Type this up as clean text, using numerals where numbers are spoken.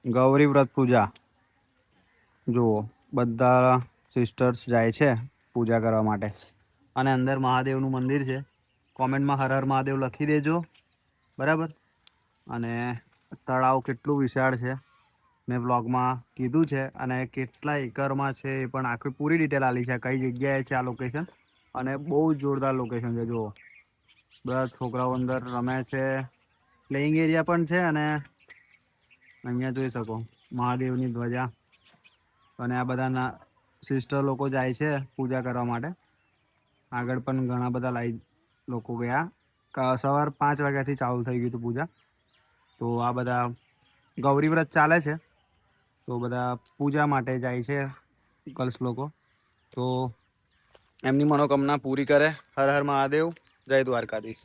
ગૌરી વ્રત પૂજા જુઓ, બધા સિસ્ટર્સ જાય છે પૂજા કરવા માટે અને અંદર મહાદેવનું મંદિર છે. કોમેન્ટમાં હર હર મહાદેવ લખી દેજો, બરાબર. અને તળાવ કેટલું વિશાળ છે મેં વ્લોગમાં કીધું છે, અને કેટલા એકરમાં છે એ પણ આખી પૂરી ડિટેલ આલી છે, કઈ જગ્યાએ છે આ લોકેશન. અને બહુ જોરદાર લોકેશન છે. જુઓ, બધા છોકરાઓ અંદર રમે છે, પ્લેઇંગ એરિયા પણ છે. અને અહીંયા જોઈ શકો મહાદેવની ધ્વજા. અને આ બધાના સિસ્ટર લોકો જાય છે પૂજા કરવા માટે. આગળ પણ ઘણા બધા લોકો ગયા. સવાર 5 વાગ્યાથી ચાલુ થઈ ગયું હતું પૂજા. તો આ બધા ગૌરી વ્રત ચાલે છે, તો બધા પૂજા માટે જાય છે ગર્લ્સ લોકો. તો એમની મનોકામના પૂરી કરે. હર હર મહાદેવ, જય દ્વારકાધીશ.